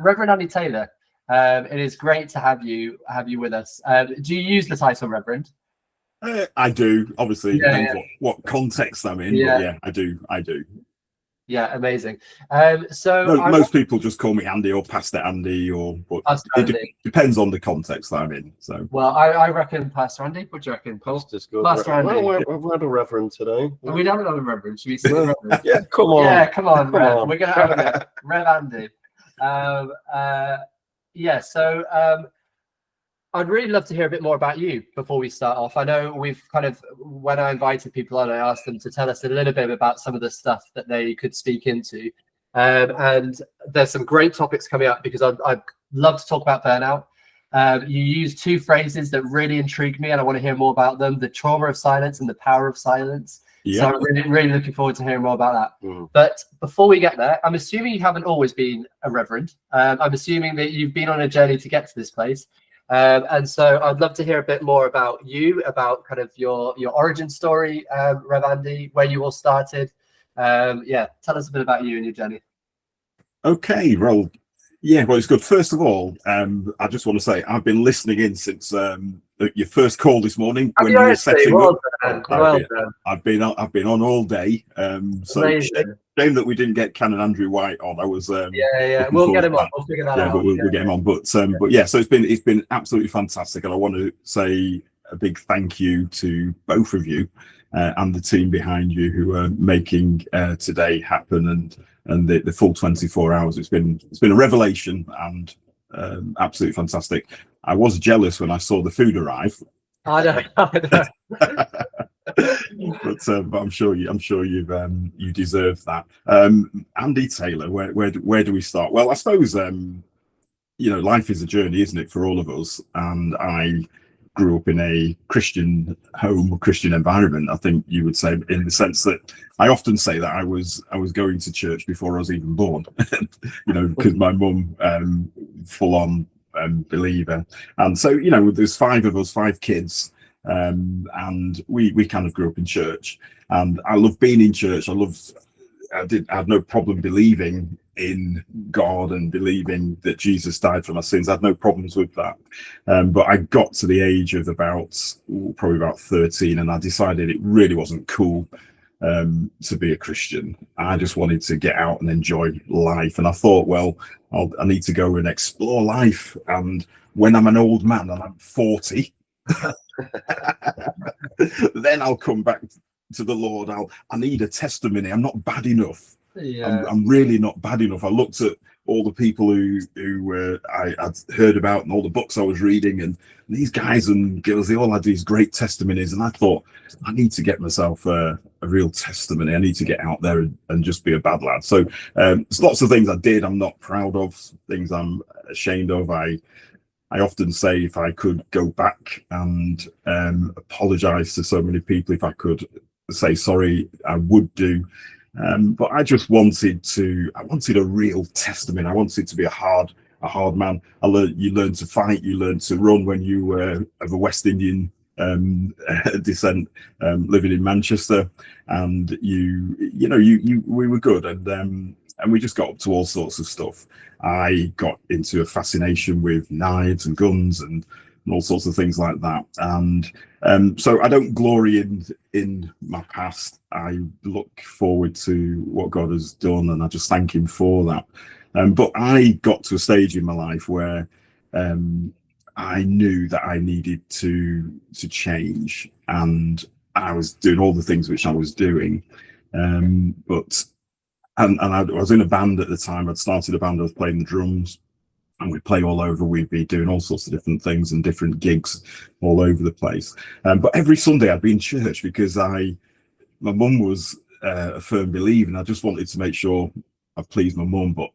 Reverend Andy Taylor, it is great to have you with us. Do you use the title Reverend? I do. Obviously, it depends what context I'm in, but yeah, I do. Yeah, amazing. Most people just call me Andy or Pastor Andy, but it depends on the context that I'm in. So, well, I reckon Pastor Andy. What do you reckon, Paul? Pastor Andy. Well, we've had a Reverend today. We haven't had a Reverend. Should we say Reverend? Yeah, come on. Yeah, come on, Rev. We're gonna have a Rev Andy. I'd really love to hear a bit more about you before we start off. I know we've when I invited people on, I asked them to tell us a little bit about some of the stuff that they could speak into. And there's some great topics coming up because I'd love to talk about burnout. You used two phrases that really intrigued me and I want to hear more about them: the trauma of silence and the power of silence. Yeah. So I'm really looking forward to hearing more about that. Mm. But before we get there, I'm assuming you haven't always been a reverend. I'm assuming that you've been on a journey to get to this place. And so I'd love to hear a bit more about you, about your origin story, Rev Andy, where you all started. Tell us a bit about you and your journey. Okay, well, it's good. First of all, I just want to say I've been listening in since your first call this morning when you were setting up. I've been on all day. So shame that we didn't get Canon Andrew White on. I was we'll get him on. We'll figure that out. But we'll get him on. But yeah, so it's been absolutely fantastic, and I want to say a big thank you to both of you and the team behind you who are making today happen and the full 24 hours. It's been a revelation and absolutely fantastic. I was jealous when I saw the food arrive. I know. But I'm sure you deserve that. Andy Taylor, where do we start? Well, I suppose life is a journey, isn't it, for all of us? And I grew up in a Christian home, Christian environment. I think you would say, in the sense that I often say that I was going to church before I was even born. Because my mum full on believer, and so there's 5 of us, 5 kids. And we kind of grew up in church, and I love being in church. I had no problem believing in God and believing that Jesus died for my sins. I had no problems with that. But I got to the age of probably about 13, and I decided it really wasn't cool to be a Christian. I just wanted to get out and enjoy life. And I thought, well, I need to go and explore life. And when I'm an old man and I'm 40, then I'll come back to the Lord. I need a testimony. I'm not bad enough. Yeah. I'm really not bad enough. I looked at all the people who I'd heard about and all the books I was reading, and these guys and girls, they all had these great testimonies, and I thought, I need to get myself a real testimony. I need to get out there and just be a bad lad. So there's lots of things I did I'm not proud of, things I'm ashamed of. I often say if I could go back and apologize to so many people, if I could say sorry, I would do. But I just wanted a real testimony. I wanted to be a hard man. You learn to fight, you learn to run when you were of a West Indian descent, living in Manchester, and we were good, and we just got up to all sorts of stuff. I got into a fascination with knives and guns and all sorts of things like that. And so I don't glory in my past. I look forward to what God has done, and I just thank him for that. But I got to a stage in my life where I knew that I needed to change, and I was doing all the things which I was doing. And I was in a band at the time. I'd started a band. I was playing the drums, and we'd play all over. We'd be doing all sorts of different things and different gigs all over the place. But every Sunday I'd be in church because my mum was a firm believer, and I just wanted to make sure I pleased my mum. But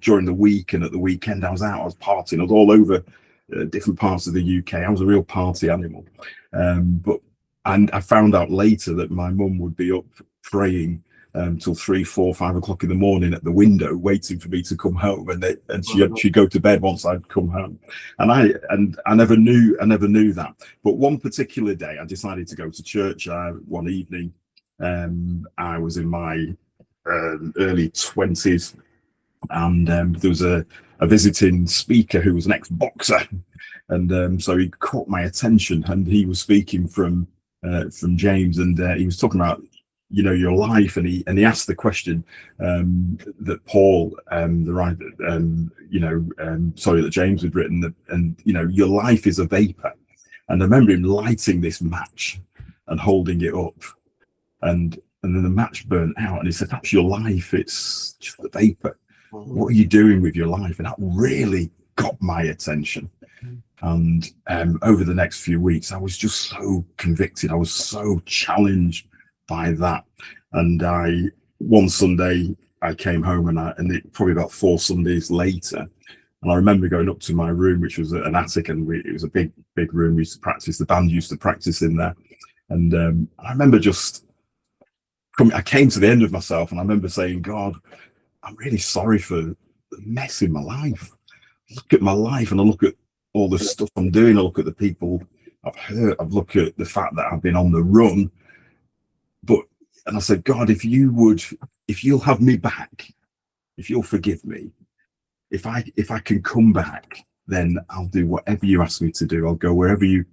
during the week and at the weekend, I was partying. I was all over different parts of the UK. I was a real party animal. And I found out later that my mum would be up praying till 3, 4, 5 o'clock in the morning at the window, waiting for me to come home, and she'd go to bed once I'd come home. And I never knew that. But one particular day, I decided to go to church. One evening, I was in my early 20s, and there was a visiting speaker who was an ex-boxer, and so he caught my attention, and he was speaking from James, and he was talking about your life, and he asked the question that Paul, the writer, that James had written, and your life is a vapor. And I remember him lighting this match and holding it up, and then the match burnt out, and he said, "That's your life. It's just a vapor. What are you doing with your life?" And that really got my attention. And over the next few weeks, I was just so convicted. I was so challenged by that. And one Sunday I came home, and it probably about 4 Sundays later, and I remember going up to my room, which was an attic, and it was a big room. We used to practice. The band used to practice in there, and I remember I came to the end of myself, and I remember saying, "God, I'm really sorry for the mess in my life. I look at my life, and I look at all the stuff I'm doing. I look at the people I've hurt. I look at the fact that I've been on the run. And I said, God, if you'll have me back, if you'll forgive me, if I can come back, then I'll do whatever you ask me to do. I'll go wherever you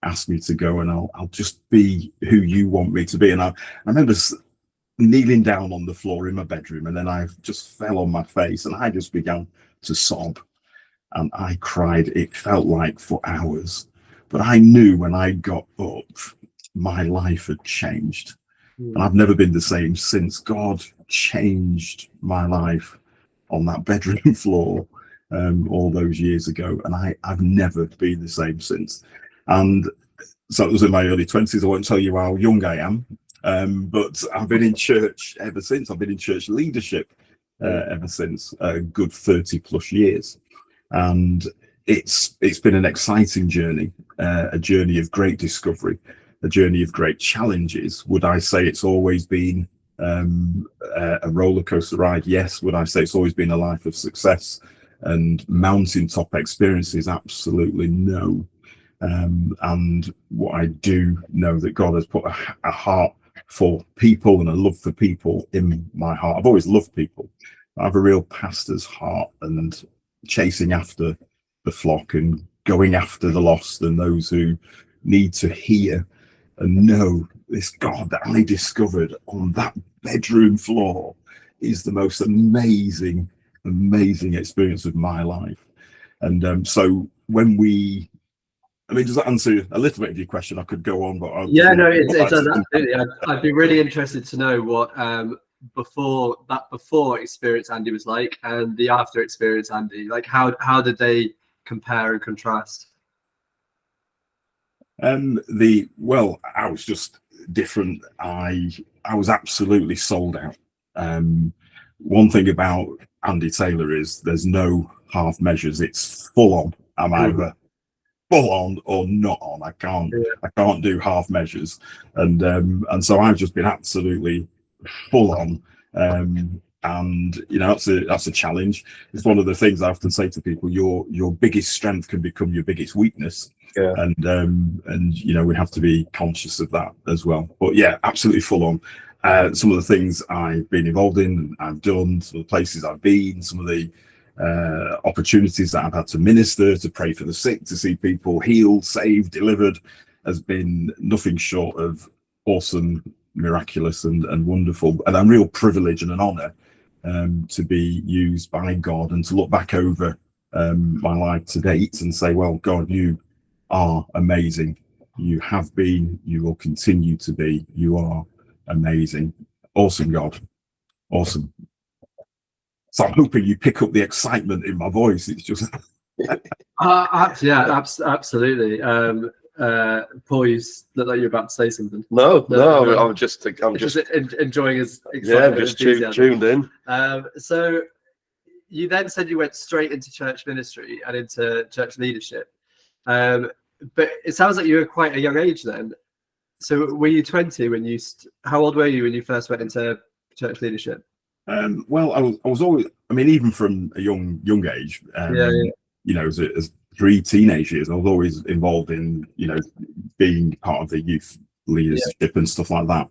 ask me to go, and I'll just be who you want me to be." And I remember kneeling down on the floor in my bedroom, and then I just fell on my face, and I just began to sob, and I cried. It felt like for hours, but I knew when I got up, my life had changed. And I've never been the same since. God changed my life on that bedroom floor all those years ago, and I've never been the same since. And so it was in my early 20s. I won't tell you how young I am, but I've been in church ever since. I've been in church leadership ever since, a good 30 plus years. And it's been an exciting journey, a journey of great discovery, a journey of great challenges. Would I say it's always been a roller coaster ride? Yes. Would I say it's always been a life of success and mountaintop experiences? Absolutely no. And what I do know, that God has put a heart for people and a love for people in my heart. I've always loved people. I have a real pastor's heart, and chasing after the flock and going after the lost and those who need to hear and know this God that I discovered on that bedroom floor is the most amazing experience of my life. And so when does that answer a little bit of your question? I could go on, but it does absolutely. I'd be really interested to know what before experience Andy was like, and the after experience Andy. Like, how did they compare and contrast? I was just different. I was absolutely sold out. One thing about Andy Taylor is there's no half measures. It's full on. I'm either full on or not on. I can't do half measures. And so I've just been absolutely full on. And that's a challenge. It's one of the things I often say to people: your biggest strength can become your biggest weakness. Yeah. And we have to be conscious of that as well. But yeah, absolutely full on. Some of the things I've been involved in, I've done, some of the places I've been, some of the opportunities that I've had to minister, to pray for the sick, to see people healed, saved, delivered, has been nothing short of awesome, miraculous, and wonderful. And a real privilege and an honor to be used by God, and to look back over my life to date and say, well, God, you are amazing. You have been, you will continue to be. You are amazing. Awesome, God. Awesome. So I'm hoping you pick up the excitement in my voice. It's just absolutely. Paul, you look like you're about to say something. No, I'm just enjoying his excitement. Yeah, I'm just tuned in. So you then said you went straight into church ministry and into church leadership. But it sounds like you were quite a young age then. So were you 20 when you? How old were you when you first went into church leadership? Well, I was always. I mean, even from a young age. As 3 teenage years, I was always involved in being part of the youth leadership and stuff like that.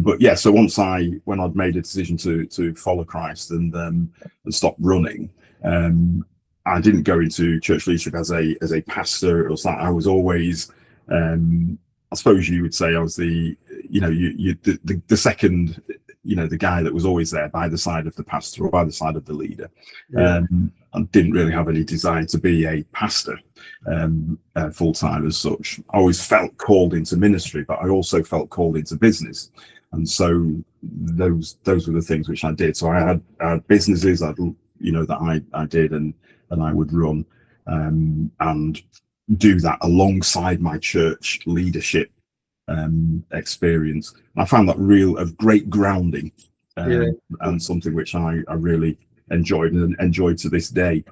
But yeah, so when I'd made a decision to follow Christ and stop running, I didn't go into church leadership as a pastor. It was like I was always, I suppose you would say I was the second, the guy that was always there by the side of the pastor or by the side of the leader. I didn't really have any desire to be a pastor full time as such. I always felt called into ministry, but I also felt called into business, and so those were the things which I did. So I had businesses that I did and I would run and do that alongside my church leadership experience. I found that of great grounding and something which I really enjoyed and enjoyed to this day,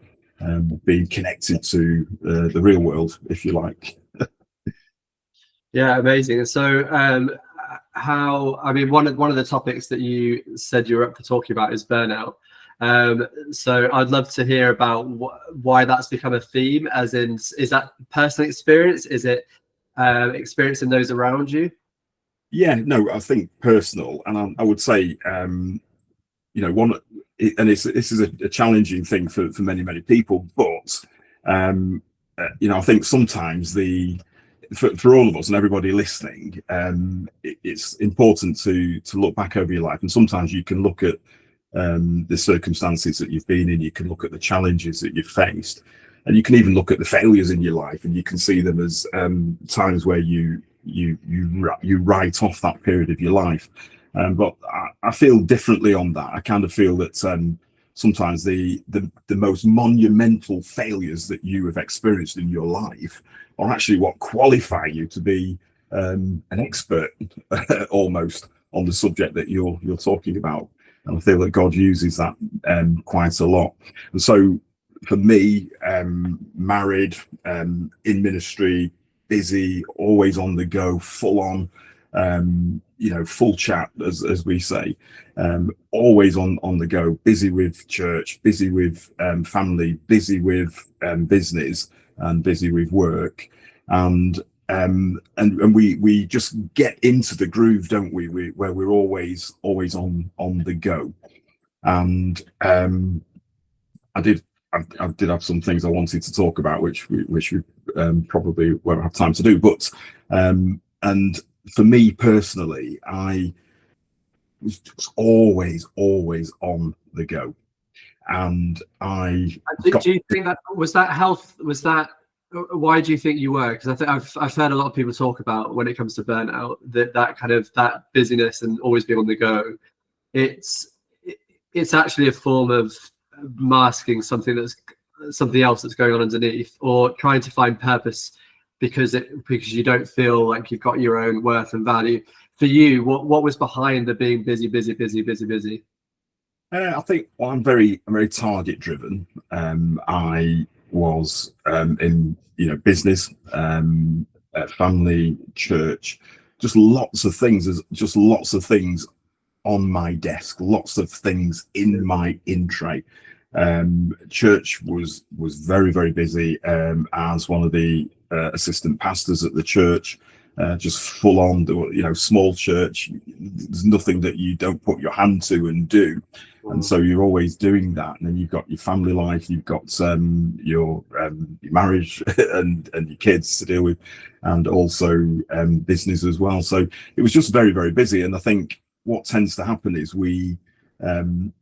being connected to the real world, if you like. Yeah, amazing. And so one of the topics that you said you were up for talking about is burnout. So I'd love to hear about why that's become a theme, as in, is that personal experience? Is it experiencing those around you? Yeah, no, I think personal, and I would say, this is a challenging thing for many people, but I think sometimes for all of us and everybody listening, it's important to look back over your life, and sometimes you can look at the circumstances that you've been in, you can look at the challenges that you've faced, and you can even look at the failures in your life, and you can see them as times where you write off that period of your life. But I feel differently on that. I kind of feel that sometimes the most monumental failures that you have experienced in your life are actually what qualify you to be an expert almost on the subject that you're talking about. And I feel that God uses that quite a lot. And so for me, married, in ministry, busy, always on the go, full on, full chat, as we say, always on the go, busy with church, busy with family, busy with business, and busy with work. And we just get into the groove, don't we? Where we're always on the go. And I did have some things I wanted to talk about, which we probably won't have time to do. But and for me personally, I was just always on the go, and do you think that was that health? Was that why do you think you were? Because I think I've heard a lot of people talk about, when it comes to burnout, that kind of that busyness and always being on the go. It's actually a form of masking something else that's going on underneath, or trying to find purpose because you don't feel like you've got your own worth and value. For you, what was behind the being busy? I think I'm very target driven. I was in business, family, church, just lots of things on my desk, lots of things in my in tray. Church was very busy as one of the assistant pastors at the church, just full on, small church. There's nothing that you don't put your hand to and do. And so you're always doing that. And then you've got your family life, you've got your marriage and your kids to deal with, and also business as well. So it was just very busy. And I think what tends to happen is we have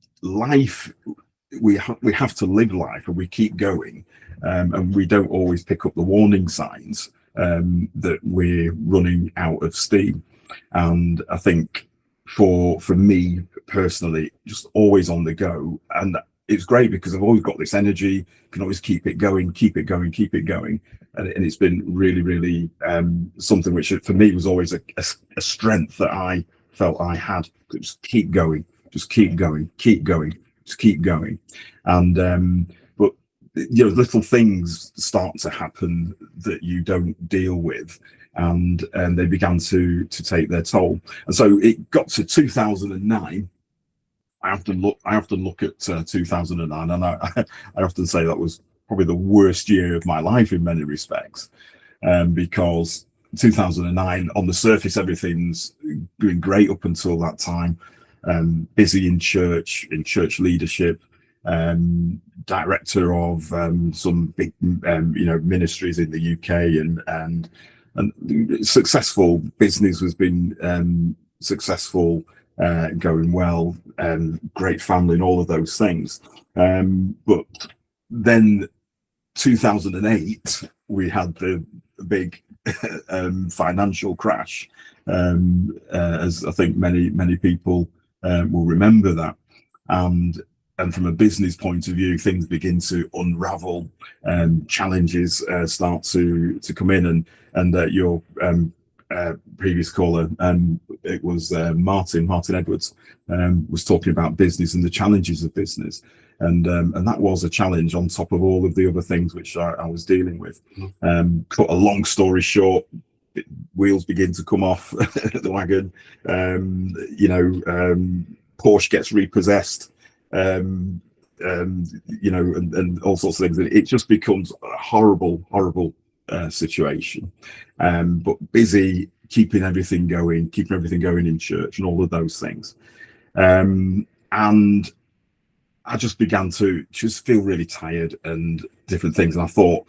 to live life, and we keep going, and we don't always pick up the warning signs that we're running out of steam. And I think for me personally, just always on the go, and it's great because I've always got this energy, can always keep it going, and it's been really something which for me was always a strength that I felt I had. Just keep going. And but little things start to happen that you don't deal with, and they began to take their toll. And so it got to 2009. I often look at 2009, and I often say that was probably the worst year of my life in many respects, because 2009, on the surface, everything's doing great up until that time. Busy in church leadership, director of some big, ministries in the UK, and successful business has been successful, going well, great family, and all of those things. But then 2008, we had the big financial crash, as I think many people will remember that. And from a business point of view, things begin to unravel, challenges start to come in, and your previous caller, it was Martin Edwards, was talking about business and the challenges of business, and that was a challenge on top of all of the other things which I was dealing with. Cut a long story short, wheels begin to come off the wagon. Porsche gets repossessed, and all sorts of things. It just becomes a horrible situation. But busy, keeping everything going in church, and all of those things. And I just began to just feel really tired and different things. And I thought,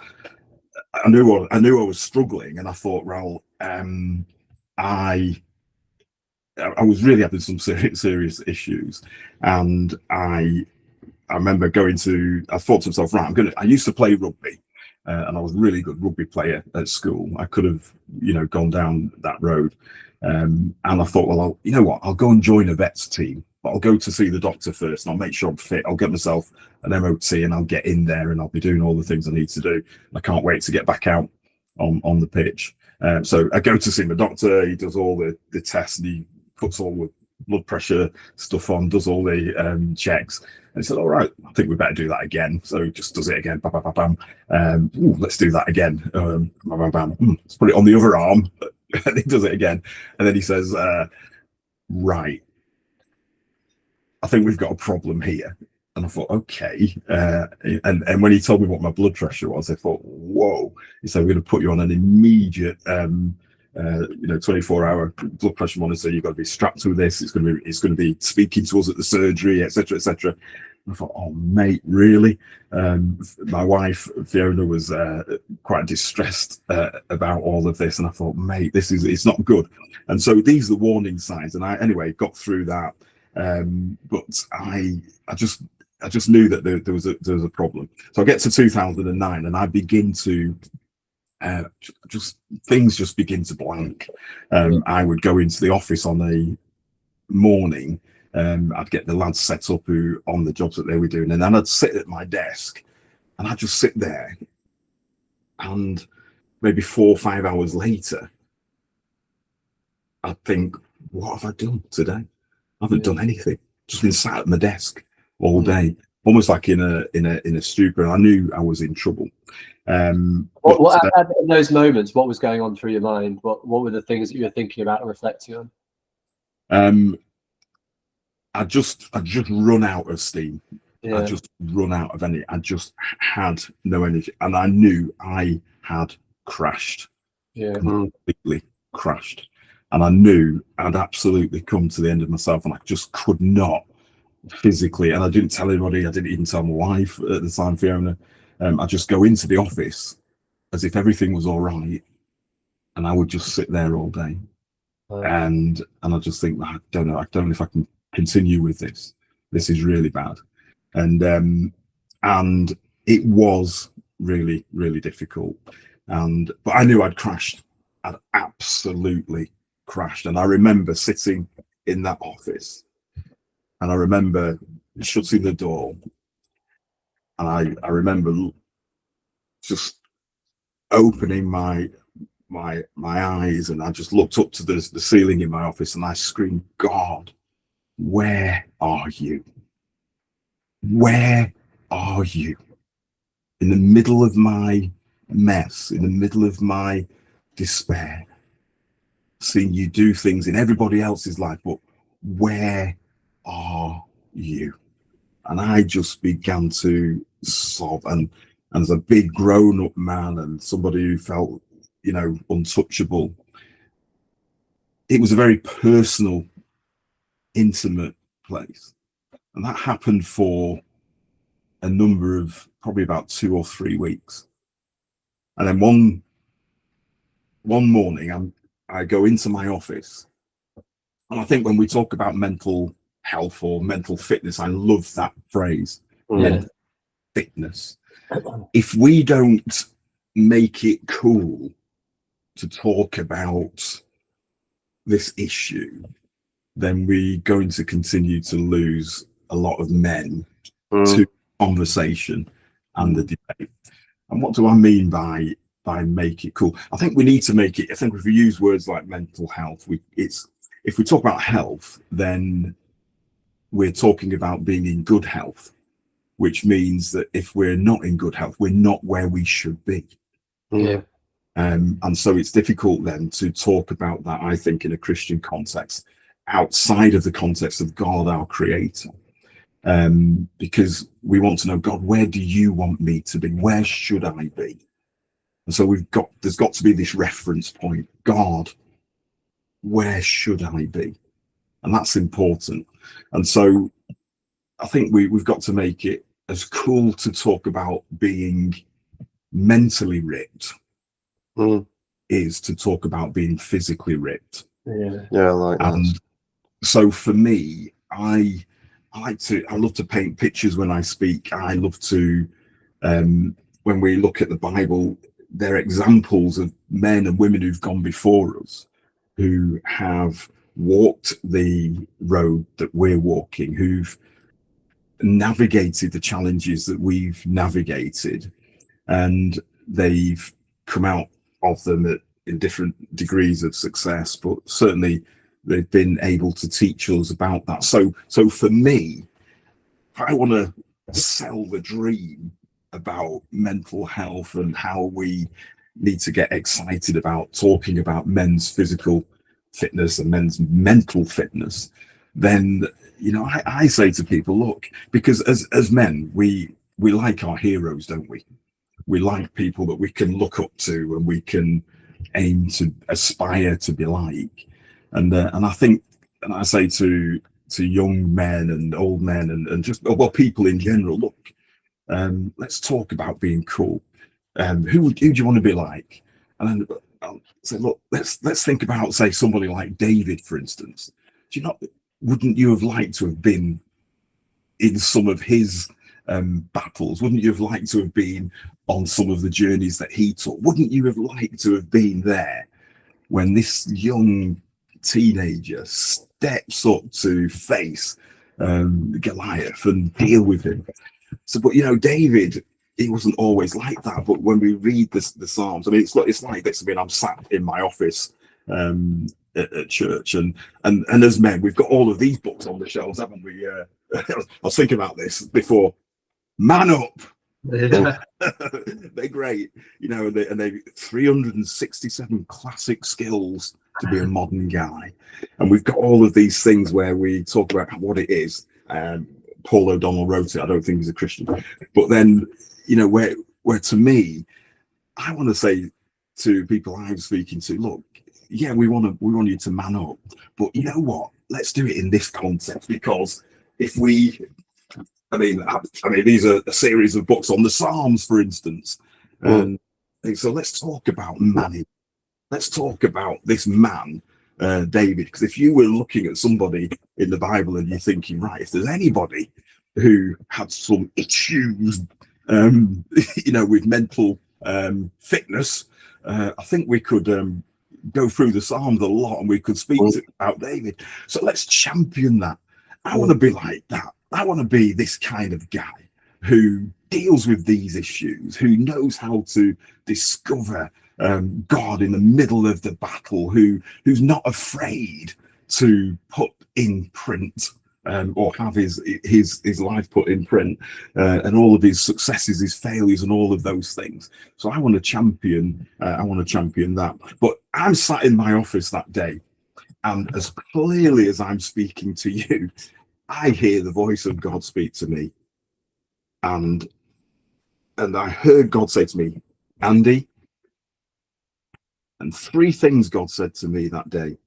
I knew I was struggling, and I thought, well, I was really having some serious issues, and I remember I thought to myself, right, I used to play rugby, and I was a really good rugby player at school. I could have, gone down that road, and I thought, well, I'll go and join a vets team, but I'll go to see the doctor first, and I'll make sure I'm fit. I'll get myself an MOT, and I'll get in there, and I'll be doing all the things I need to do. I can't wait to get back out on the pitch. So I go to see my doctor. He does all the tests, and he puts all the blood pressure stuff on, does all the checks. And he said, all right, I think we better do that again. So he just does it again. Bam, bam, bam, bam. Let's do that again. Bam, bam, bam. Let's put it on the other arm. And he does it again. And then he says, right, I think we've got a problem here. And I thought, okay. And when he told me what my blood pressure was, I thought, whoa. He said, we're going to put you on an immediate 24-hour blood pressure monitor. You've got to be strapped to this. It's going to be speaking to us at the surgery, etc., etc. I thought, oh mate, really? My wife Fiona was quite distressed about all of this, and I thought, mate, it's not good. And so these are the warning signs. And I anyway got through that, but I just knew that there was a problem. So I get to 2009, and I begin to things just begin to blank. I would go into the office on a morning. I'd get the lads set up on the jobs that they were doing, and then I'd sit at my desk, and I'd just sit there, and maybe 4 or 5 hours later, I'd think, what have I done today? I haven't done anything. Just been sat at my desk all day, almost like in a stupor. I knew I was in trouble. In those moments, what was going on through your mind? What were the things that you were thinking about and reflecting on? I just run out of steam. Yeah. I just run out of energy. I just had no energy, and I knew I had crashed. Yeah, completely crashed, and I knew I'd absolutely come to the end of myself, and I just could not physically. And I didn't tell anybody. I didn't even tell my wife at the time, Fiona. I just go into the office as if everything was all right, and I would just sit there all day. And I just think, I don't know if I can continue with this. This is really bad. And it was really, really difficult. But I knew I'd crashed. I'd absolutely crashed. And I remember sitting in that office, and I remember shutting the door, and I remember just opening my eyes, and I just looked up to the ceiling in my office, and I screamed, God, where are you? Where are you? In the middle of my mess, in the middle of my despair, seeing you do things in everybody else's life, but where are you? And I just began to sob, and as a big grown-up man and somebody who felt, untouchable, it was a very personal, intimate place. And that happened for a number of probably about 2 or 3 weeks. And then one morning I go into my office, and I think when we talk about mental health or mental fitness, I love that phrase, mental fitness. If we don't make it cool to talk about this issue, then we're going to continue to lose a lot of men to conversation and the debate. And what do I mean by make it cool? I think we need to make it, I think if we use words like mental health, if we talk about health, then we're talking about being in good health, which means that if we're not in good health, we're not where we should be. Yeah. And so it's difficult then to talk about that, I think, in a Christian context, outside of the context of God, our creator. Because we want to know, God, where do you want me to be? Where should I be? And so there's got to be this reference point. God, where should I be? And that's important. And so I think we've got to make it as cool to talk about being mentally ripped is to talk about being physically ripped. Yeah, I like that. And so for me, I love to paint pictures when I speak. I love to, when we look at the Bible, they're examples of men and women who've gone before us, who have walked the road that we're walking, who've navigated the challenges that we've navigated, and they've come out of them in different degrees of success, but certainly they've been able to teach us about that. So for me, I want to sell the dream about mental health and how we need to get excited about talking about men's physical fitness and men's mental fitness. Then, I say to people, look, because as men, we like our heroes, don't we? We like people that we can look up to and we can aim to aspire to be like. And I think, and I say to young men and old men and just, well, people in general, look, let's talk about being cool. Who do you want to be like? And then I'll say, look, let's think about, say, somebody like David, for instance. Wouldn't you have liked to have been in some of his battles? Wouldn't you have liked to have been on some of the journeys that he took? Wouldn't you have liked to have been there when this young teenager steps up to face Goliath and deal with him? So, but David, he wasn't always like that. But when we read the Psalms, I mean, it's like this. I mean, I'm sat in my office at church, and as men, we've got all of these books on the shelves, haven't we? I was thinking about this before. Man Up. Yeah. They're great, and they 367 classic skills to be a modern guy. And we've got all of these things where we talk about what it is. Paul O'Donnell wrote it. I don't think he's a Christian, but then where to me, I want to say to people I'm speaking to, look, yeah, we want you to man up, but you know what? Let's do it in this context, because if we, I mean, these are a series of books on the Psalms, for instance, and so let's talk about manning. Let's talk about this man, David, because if you were looking at somebody in the Bible and you're thinking, right, if there's anybody who had some issues, with mental fitness, I think we could go through the Psalms a lot and we could speak about David. So let's champion that. I want to be like that. I want to be this kind of guy who deals with these issues, who knows how to discover God in the middle of the battle, who's not afraid to put in print or have his life put in print, and all of his successes, his failures, and all of those things. So I want to champion that. But I'm sat in my office that day, and as clearly as I'm speaking to you, I hear the voice of God speak to me, and I heard God say to me, Andy. And 3 things God said to me that day.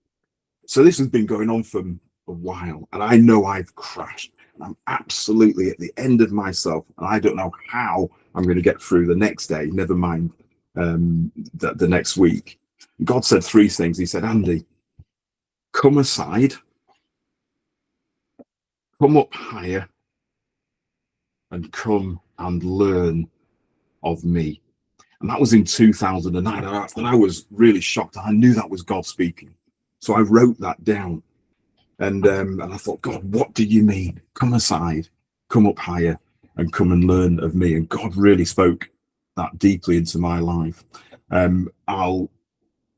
So this has been going on for a while, and I know I've crashed. I'm absolutely at the end of myself, and I don't know how I'm going to get through the next day, never mind the next week. God said 3 things. He said, Andy, come aside, come up higher, and come and learn of me. And that was in 2009, and I was really shocked. I knew that was God speaking, so I wrote that down. And I thought, God, what do you mean? Come aside, come up higher, and come and learn of me. And God really spoke that deeply into my life. I'll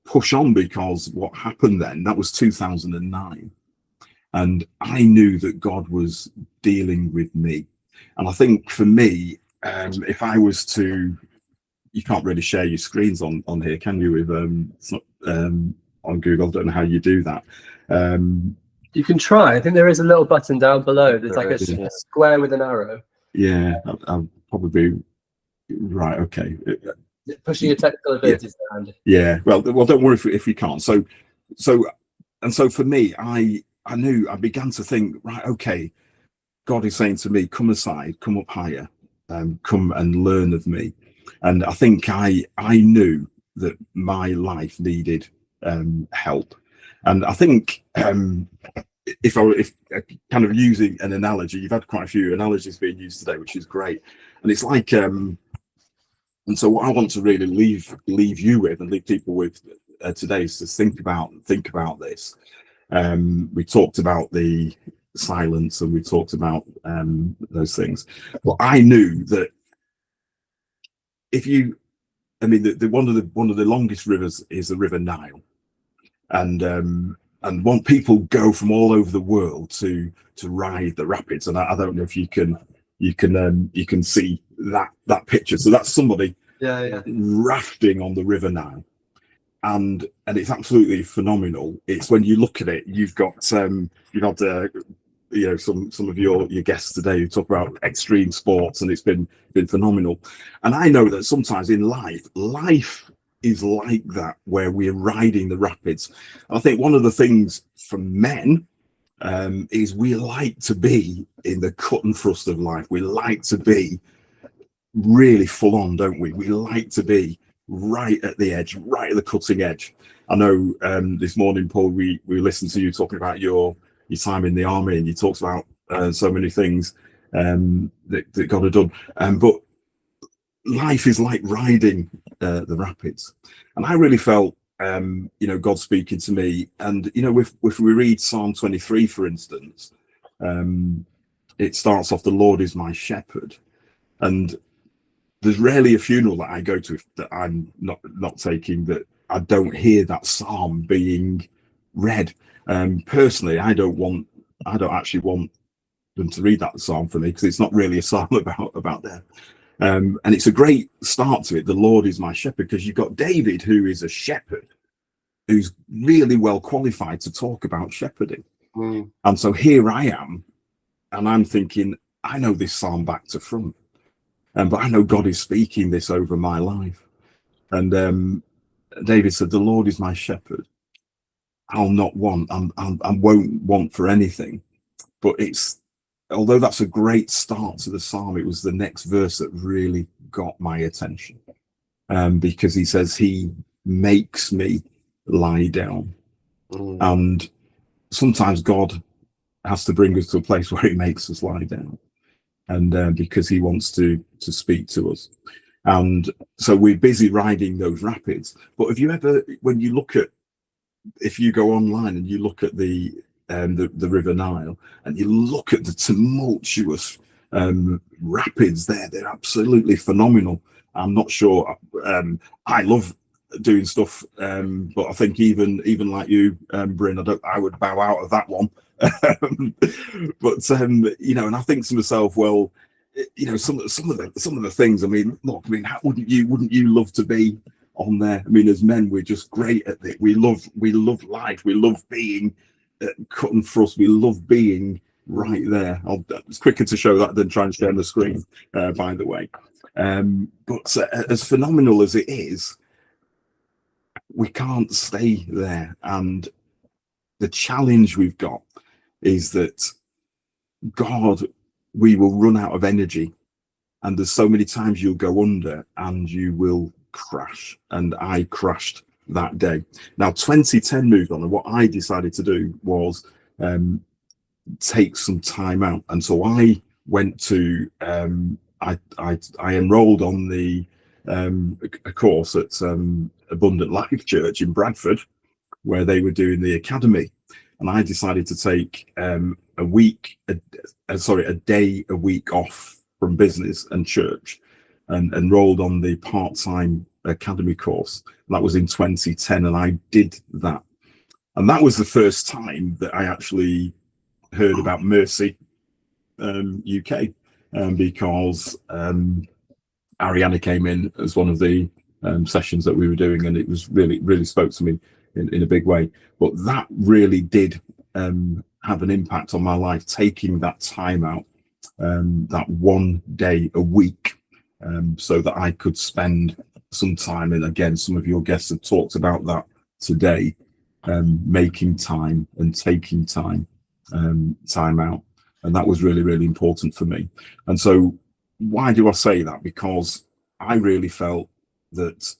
push on, because what happened then, that was 2009. And I knew that God was dealing with me. And I think for me, if I was to, you can't really share your screens on here, can you? With it's not on Google. I don't know how you do that. You can try. I think there is a little button down below. There's like a square with an arrow. Yeah, I'll probably be right. Okay. Pushing your technical abilities around. Yeah. Well, don't worry if you can't. So for me, I knew, I began to think, right, okay, God is saying to me, come aside, come up higher, come and learn of me. And I think I knew that my life needed help. And I think if kind of using an analogy, you've had quite a few analogies being used today, which is great. And it's like, and so what I want to really leave you with, and leave people with today, is to think about this. We talked about the silence, and we talked about those things. But I knew that one of the longest rivers is the River Nile, and when people go from all over the world to ride the rapids, and I don't know if you can see that picture. So that's somebody rafting on the River Nile, and it's absolutely phenomenal. It's, when you look at it, you've got some of your guests today who talk about extreme sports, and it's been phenomenal. And I know that sometimes in life is like that, where we're riding the rapids. I think one of the things for men is we like to be in the cut and thrust of life. We like to be really full on, don't we? We like to be right at the edge, right at the cutting edge. I know this morning, Paul, we listened to you talking about your time in the army, and you talked about so many things that God had done. But life is like riding the rapids, and I really felt God speaking to me. And if we read Psalm 23, for instance, it starts off, the Lord is my shepherd. And there's rarely a funeral that I go to that I'm not taking, that I don't hear that psalm being read. Personally, I don't actually want them to read that psalm for me, because it's not really a psalm about them. And it's a great start to it. The Lord is my shepherd, because you've got David, who is a shepherd, who's really well qualified to talk about shepherding. And so here I am, and I'm thinking, I know this psalm back to front, but I know God is speaking this over my life. And David said, the Lord is my shepherd, I'll not want, I won't want for anything. But although that's a great start to the psalm, it was the next verse that really got my attention, because he says he makes me lie down. And sometimes God has to bring us to a place where he makes us lie down, and because he wants to speak to us. And so we're busy riding those rapids. But if you go online and you look at the River Nile, and you look at the tumultuous rapids there, they're absolutely phenomenal. I'm not sure. I love doing stuff, but I think even like you, Bryn, I would bow out of that one. But and I think to myself, well, some of the things. I mean, look, how wouldn't you love to be on there? I mean, as men, we're just great at it. We love life. We love being cut and thrust. We love being right there. It's quicker to show that than try and share the screen, by the way. But as phenomenal as it is, we can't stay there. And the challenge we've got is that God, we will run out of energy, and there's so many times you'll go under and you will crash, and I crashed that day. Now 2010 moved on, and what I decided to do was take some time out, and so I went to I enrolled on the a course at Abundant Life Church in Bradford, where they were doing the academy, and I decided to take a day a week off from business and church, and enrolled on the part-time academy course. That was in 2010, and I did that, and that was the first time that I actually heard about Mercy UK, because Ariana came in as one of the sessions that we were doing, and it was really spoke to me in a big way. But that really did have an impact on my life, taking that time out, that one day a week, so that I could spend some time. And again, some of your guests have talked about that today, making time and taking time out, and that was really important for me. And so why do I say that? Because I really felt that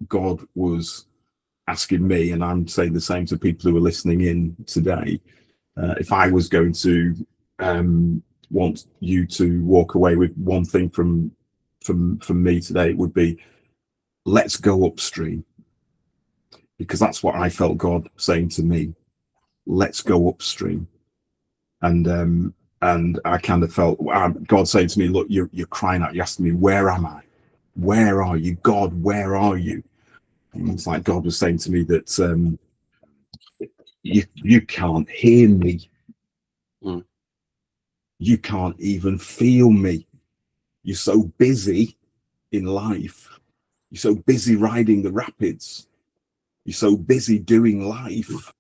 God was asking me, and I'm saying the same to people who are listening in today, if I was going to want you to walk away with one thing from me today, it would be, let's go upstream. Because that's what I felt God saying to me, let's go upstream. And I kind of felt God saying to me, look, you're crying out, you're asking me, where am I? Where are you? God, where are you? And it's like God was saying to me that you can't hear me. Mm. You can't even feel me. You're so busy in life. You're so busy riding the rapids. You're so busy doing life.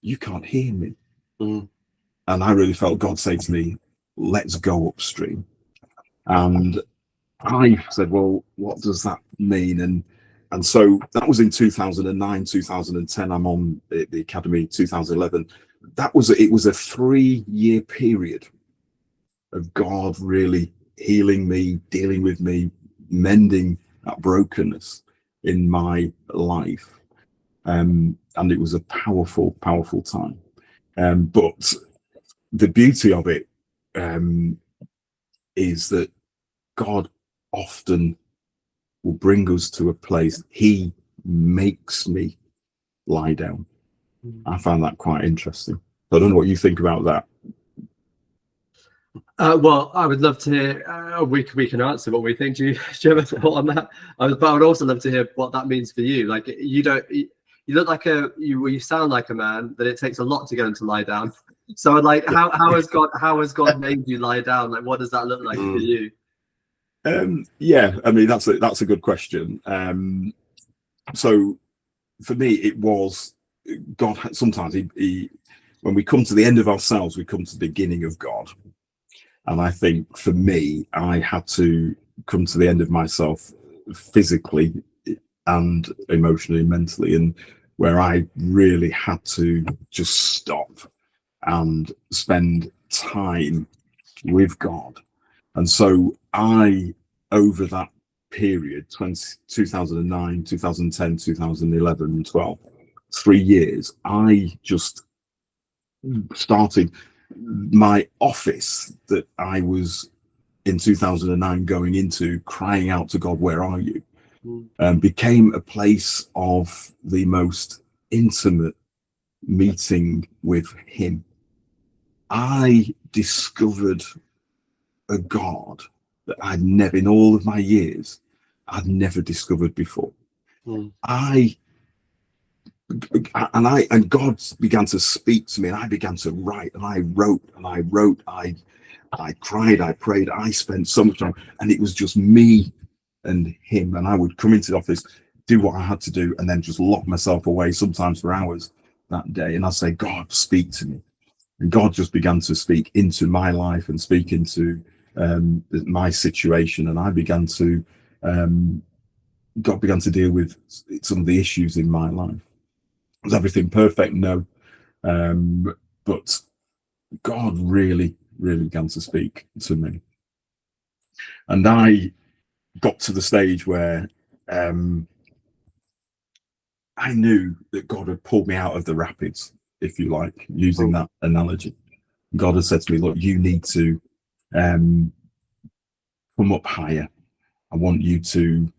You can't hear me. Mm. And I really felt God say to me, let's go upstream. And I said, well, what does that mean? And so that was in 2009, 2010. I'm on the academy 2011. It was a 3-year period of God really healing me, dealing with me, mending that brokenness in my life. And it was a powerful time. But the beauty of it is that God often will bring us to a place. He makes me lie down. I found that quite interesting. I don't know what you think about that. Well, I would love to hear. We can answer what we think. Do you have a thought on that? But I would also love to hear what that means for you. Like, you look like you sound like a man that it takes a lot to get him to lie down. So, like, how has God made you lie down? Like, what does that look like for you? Yeah, I mean, that's a good question. So for me, it was God. Sometimes he when we come to the end of ourselves, we come to the beginning of God. And I think for me, I had to come to the end of myself physically and emotionally and mentally, and where I really had to just stop and spend time with God. And so over that period, 2009, 2010, 2011, and 12, 3 years, I just started my office that I was in 2009 going into, crying out to God, where are you? Became a place of the most intimate meeting with him. I discovered a God that I'd never, in all of my years, I'd never discovered before. And God began to speak to me, and I began to write, and I wrote, I cried, I prayed, I spent so much time, and it was just me and him. And I would come into the office, do what I had to do, and then just lock myself away, sometimes for hours that day. And I'd say, God, speak to me. And God just began to speak into my life and speak into my situation. And I began to, God began to deal with some of the issues in my life. Was everything perfect? No. But God really, really began to speak to me. And I got to the stage where I knew that God had pulled me out of the rapids, if you like, using that analogy. God had said to me, look, you need to come up higher. I want you to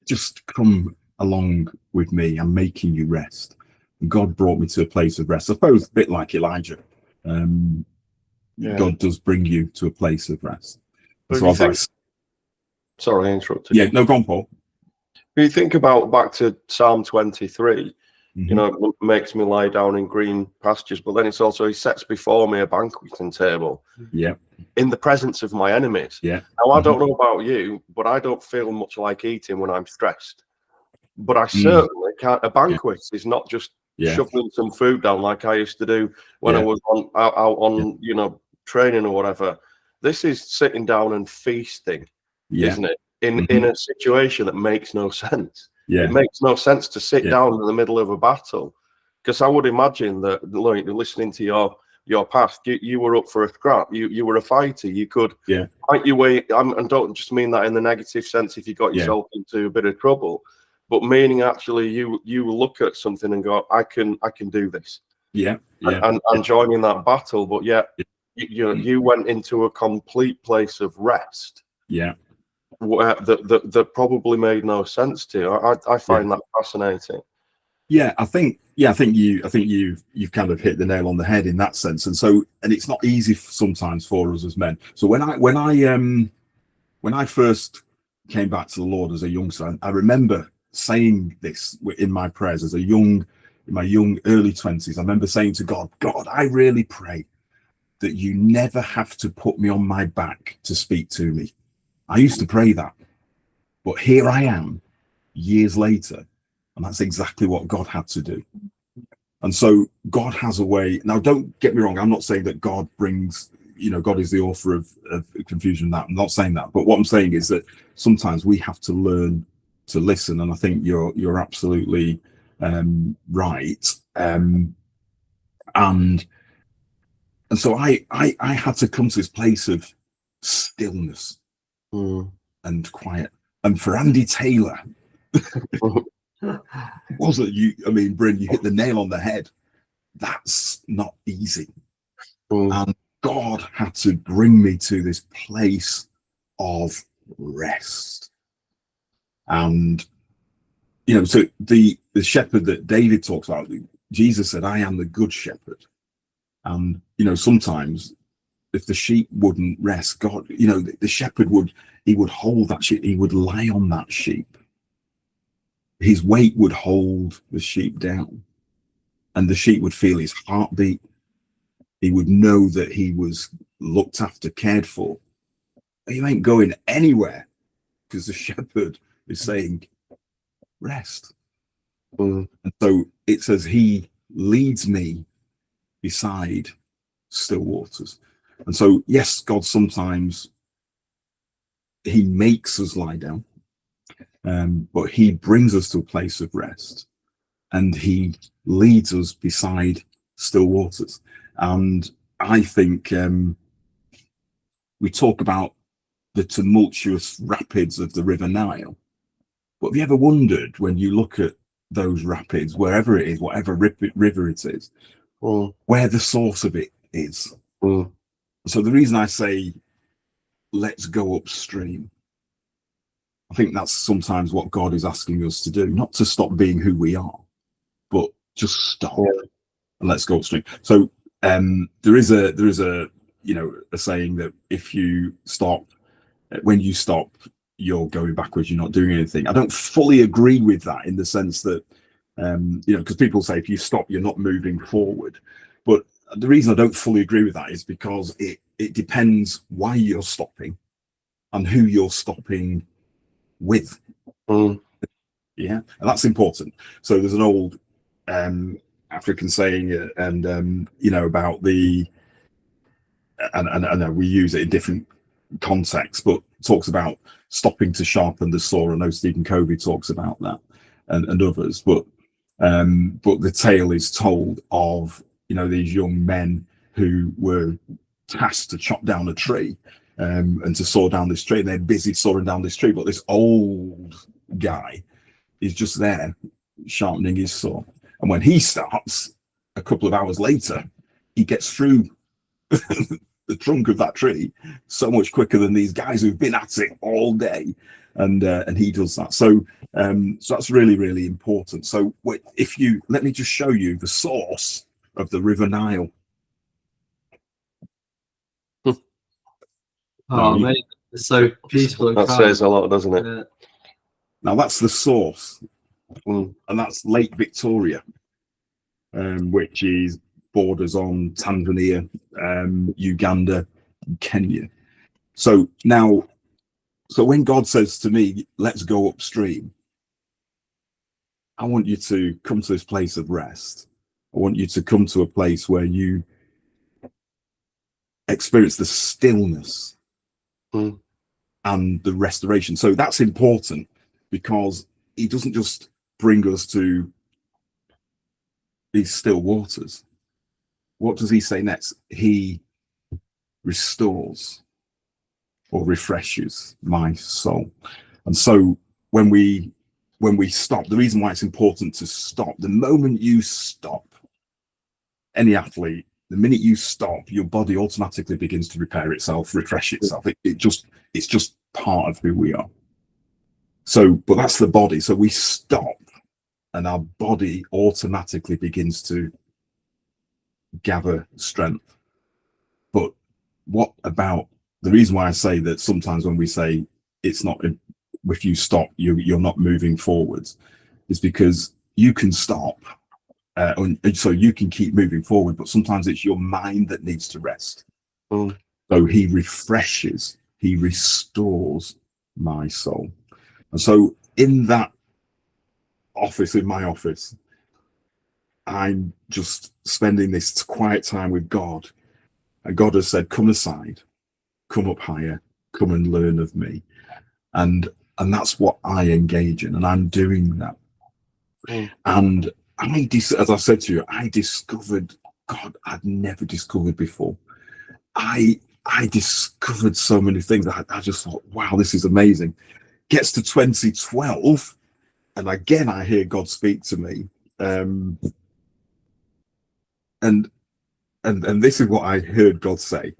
just come along with me. I'm making you rest. And God brought me to a place of rest. I suppose a bit like Elijah. God does bring you to a place of rest. So I was sorry, I interrupted. Yeah, no, go on, Paul. When you think about back to Psalm 23, you know, it makes me lie down in green pastures, but then it's also, he sets before me a banqueting table. Yeah. In the presence of my enemies. Yeah. Now, I don't know about you, but I don't feel much like eating when I'm stressed. But I certainly can't. A banquet is not just shoveling some food down like I used to do when I was out on you know, training or whatever. This is sitting down and feasting, isn't it? In a situation that makes no sense. It makes no sense to sit down in the middle of a battle, because I would imagine that, like, listening to your past, you were up for a scrap. You were a fighter. You could fight your way. And don't just mean that in the negative sense. If you got yourself into a bit of trouble, but meaning actually you look at something and go, I can do this. And join in that battle. But you went into a complete place of rest. Where that probably made no sense to you. I find that fascinating. I think you've kind of hit the nail on the head in that sense. And it's not easy sometimes for us as men. So when I first came back to the Lord as a youngster, I remember saying this in my prayers as in my young early 20s. I remember saying to God, I really pray that you never have to put me on my back to speak to me. I used to pray that, but here I am years later, and that's exactly what God had to do. And so God has a way. Now, don't get me wrong. I'm not saying that God brings, God is the author of confusion. That I'm not saying that, but what I'm saying is that sometimes we have to learn to listen. And I think you're absolutely right. And so I had to come to this place of stillness and quiet. And for Andy Taylor, wasn't you? I mean, Bryn, you hit the nail on the head. That's not easy. And God had to bring me to this place of rest. And so the shepherd that David talks about, Jesus said, I am the good shepherd. And sometimes if the sheep wouldn't rest, God, the shepherd would hold that sheep, he would lie on that sheep. His weight would hold the sheep down, and the sheep would feel his heartbeat. He would know that he was looked after, cared for. You ain't going anywhere, because the shepherd is saying, rest. And so it says he leads me beside still waters. And so, yes, God sometimes he makes us lie down, but he brings us to a place of rest, and he leads us beside still waters. And I think we talk about the tumultuous rapids of the River Nile, but have you ever wondered, when you look at those rapids, wherever it is, whatever river it is, where the source of it is? So the reason I say let's go upstream, I think that's sometimes what God is asking us to do, not to stop being who we are, but just stop and let's go upstream. So there is a saying that if you stop, when you stop, you're going backwards, you're not doing anything. I don't fully agree with that, in the sense that because people say if you stop, you're not moving forward. But the reason I don't fully agree with that is because it depends why you're stopping and who you're stopping with. And that's important. So there's an old African saying, about the, and we use it in different contexts, but talks about stopping to sharpen the saw. I know Stephen Covey talks about that, and others. But But the tale is told of, these young men who were tasked to chop down a tree, and to saw down this tree. And they're busy sawing down this tree, but this old guy is just there sharpening his saw. And when he starts, a couple of hours later, he gets through the trunk of that tree so much quicker than these guys who've been at it all day. And he does that. So that's really, really important. So let me just show you the source of the River Nile. Oh, mate, it's so beautiful. That says a lot, doesn't it? Yeah. Now that's the source, and that's Lake Victoria, which is borders on Tanzania, Uganda, Kenya. So when God says to me, let's go upstream, I want you to come to this place of rest. I want you to come to a place where you experience the stillness and the restoration. So that's important, because he doesn't just bring us to these still waters. What does he say next? He restores or refreshes my soul. And so when we stop, the reason why it's important to stop, the moment you stop, any athlete, the minute you stop, your body automatically begins to repair itself, refresh itself. It's just part of who we are. So, but that's the body. So we stop, and our body automatically begins to gather strength. But what about the reason why I say that sometimes when we say it's not, if you stop, you're not moving forwards, is because you can stop, and so you can keep moving forward, but sometimes it's your mind that needs to rest. So he refreshes, he restores my soul. And so in that office, in my office, I'm just spending this quiet time with God. And God has said, come aside, come up higher, come and learn of me. And that's what I engage in, and I'm doing that. And as I said to you, I discovered God I'd never discovered before. I discovered so many things. I just thought, wow, this is amazing. Gets to 2012, and again I hear God speak to me. And this is what I heard God say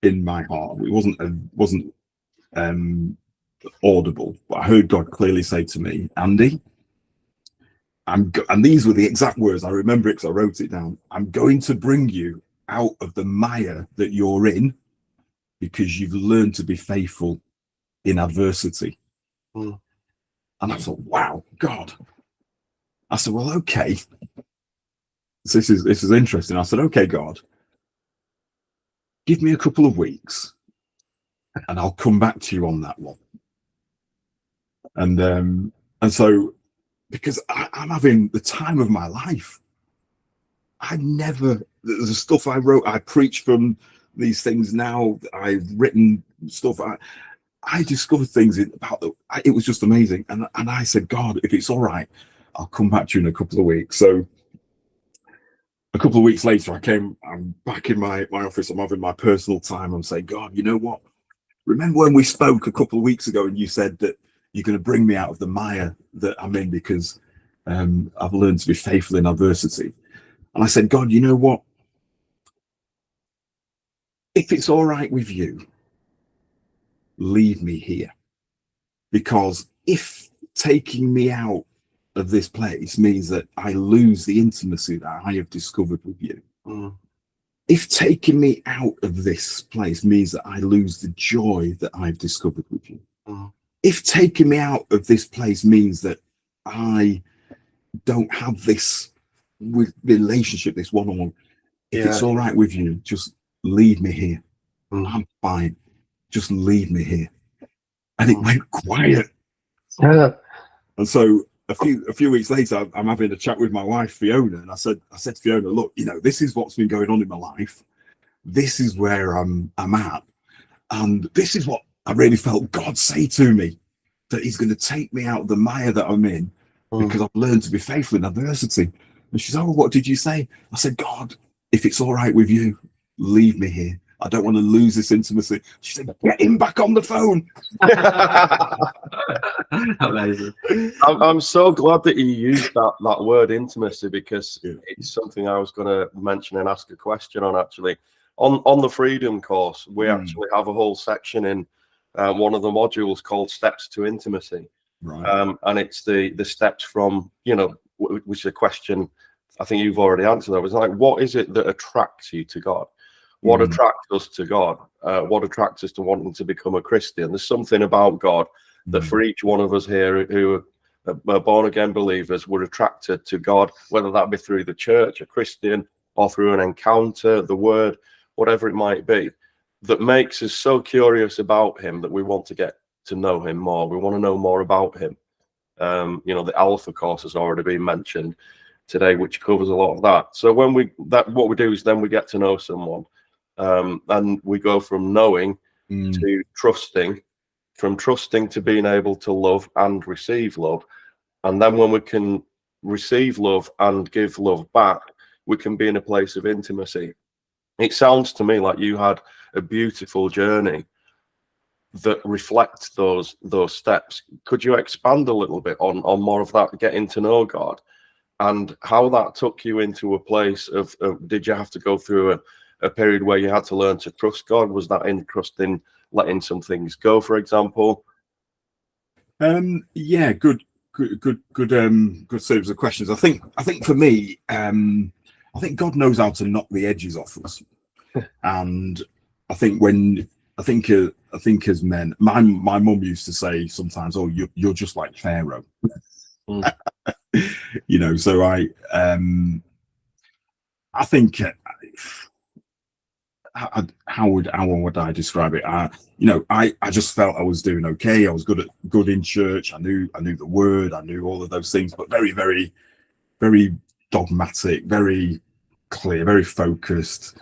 in my heart. It wasn't audible, but I heard God clearly say to me, Andy, and these were the exact words, I remember it because I wrote it down. I'm going to bring you out of the mire that you're in, because you've learned to be faithful in adversity. And I thought, wow, God. I said, well, okay. This is interesting. I said, okay, God, give me a couple of weeks and I'll come back to you on that one. And so, because I'm having the time of my life. The stuff I wrote, I preach from these things now. I've written stuff. I discovered things it was just amazing. And I said, God, if it's all right, I'll come back to you in a couple of weeks. So a couple of weeks later, I'm back in my office. I'm having my personal time. I'm saying, God, you know what? Remember when we spoke a couple of weeks ago and you said that you're going to bring me out of the mire that I'm in because I've learned to be faithful in adversity. And I said, God, you know what? If it's all right with you, leave me here. Because if taking me out of this place means that I lose the intimacy that I have discovered with you, if taking me out of this place means that I lose the joy that I've discovered with you, if taking me out of this place means that I don't have this relationship, this one-on-one, if it's all right with you, just leave me here. I'm fine. Just leave me here. And it went quiet. And so a few weeks later, I'm having a chat with my wife, Fiona, and I said to Fiona, look, this is what's been going on in my life. This is where I'm at. And this is what I really felt God say to me, that he's going to take me out of the mire that I'm in because I've learned to be faithful in adversity. And she said, oh, what did you say? I said, God, if it's all right with you, leave me here. I don't want to lose this intimacy. She said, get him back on the phone. Amazing. I'm so glad that you used that word intimacy, because it's something I was going to mention and ask a question on, actually. On the Freedom course, we actually have a whole section in one of the modules called Steps to Intimacy. Right. And it's the steps from, which is a question I think you've already answered. That was like, what is it that attracts you to God? What attracts us to God? What attracts us to wanting to become a Christian? There's something about God that for each one of us here who are born again believers, we're attracted to God, whether that be through the church, a Christian, or through an encounter, the word, whatever it might be, that makes us so curious about him that we want to get to know him more. We want to know more about him. The Alpha course has already been mentioned today, which covers a lot of that. So what we do is then we get to know someone. And we go from knowing to trusting, from trusting to being able to love and receive love. And then when we can receive love and give love back, we can be in a place of intimacy. It sounds to me like you had a beautiful journey that reflects those steps. Could you expand a little bit on more of that, getting to know God, and how that took you into a place of did you have to go through a period where you had to learn to trust God? Was that in trusting, letting some things go, for example? Yeah, good series of questions. I think for me, I think God knows how to knock the edges off us. And I think as men, my mum used to say sometimes, oh, you're just like Pharaoh. So I think how would I describe it? I just felt I was doing okay. I was good in church. I knew the word. I knew all of those things, but very, very, very dogmatic, very clear, very focused.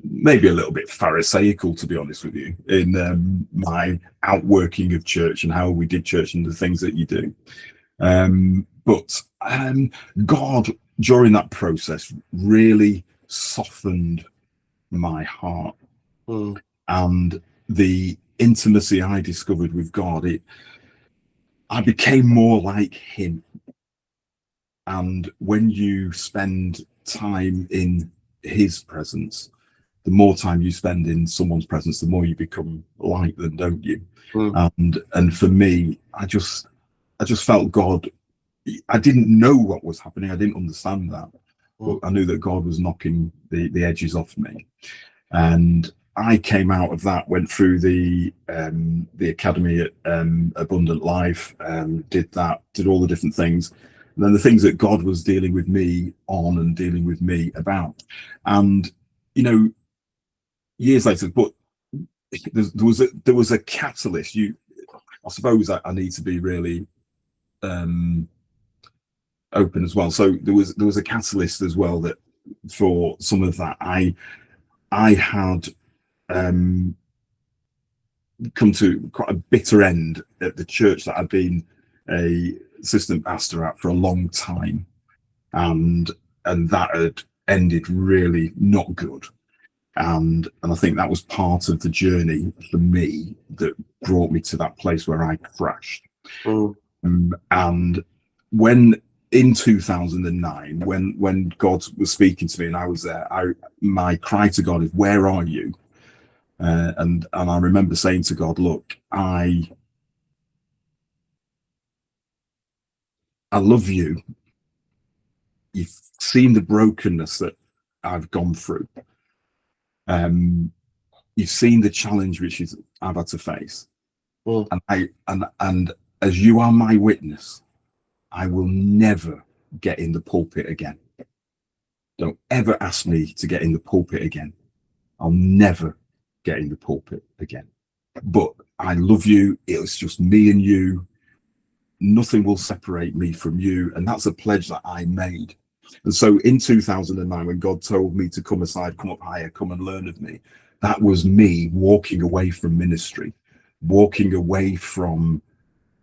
Maybe a little bit pharisaical, to be honest with you, in my outworking of church and how we did church and the things that you do. But God, during that process, really softened my heart. And the intimacy I discovered with God, I became more like him. And when you spend time in his presence, the more time you spend in someone's presence, the more you become like them, don't you? And for me, I just felt God. I didn't know what was happening. I didn't understand that, but I knew that God was knocking the edges off me. And I came out of that, went through the academy at Abundant Life, did all the different things. And then the things that God was dealing with me on and dealing with me about. And, years later, but there was a catalyst. I suppose I need to be really open as well. So there was a catalyst as well, that for some of that I had come to quite a bitter end at the church that I'd been a assistant pastor at for a long time, and that had ended really not good. And I think that was part of the journey for me that brought me to that place where I crashed. And when in 2009, when God was speaking to me and I was there, my cry to God is, where are you? And I remember saying to God, look, I love you. You've seen the brokenness that I've gone through. You've seen the challenge which I've had to face. And as you are my witness, I will never get in the pulpit again. Don't ever ask me to get in the pulpit again. I'll never get in the pulpit again. But I love you. It's just me and you. Nothing will separate me from you. And that's a pledge that I made. And so in 2009, when God told me to come aside, come up higher, come and learn of me, that was me walking away from ministry, walking away from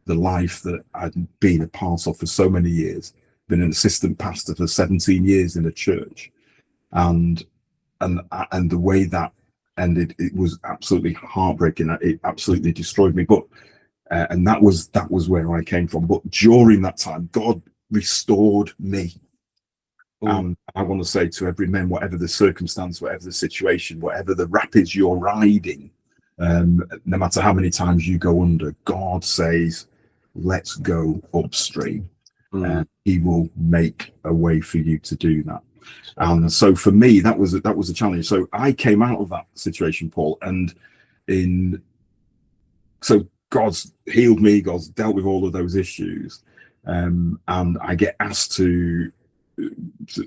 the life that I'd been a part of for so many years, been an assistant pastor for 17 years in a church, and the way that ended, it was absolutely heartbreaking. It absolutely destroyed me. But and that was where I came from. But during that time, God restored me. And I want to say to every man, whatever the circumstance, whatever the situation, whatever the rapids you're riding, no matter how many times you go under, God says, let's go upstream. And he will make a way for you to do that. And so for me, that was a challenge. So I came out of that situation, Paul, and so God's healed me, God's dealt with all of those issues. And I get asked to,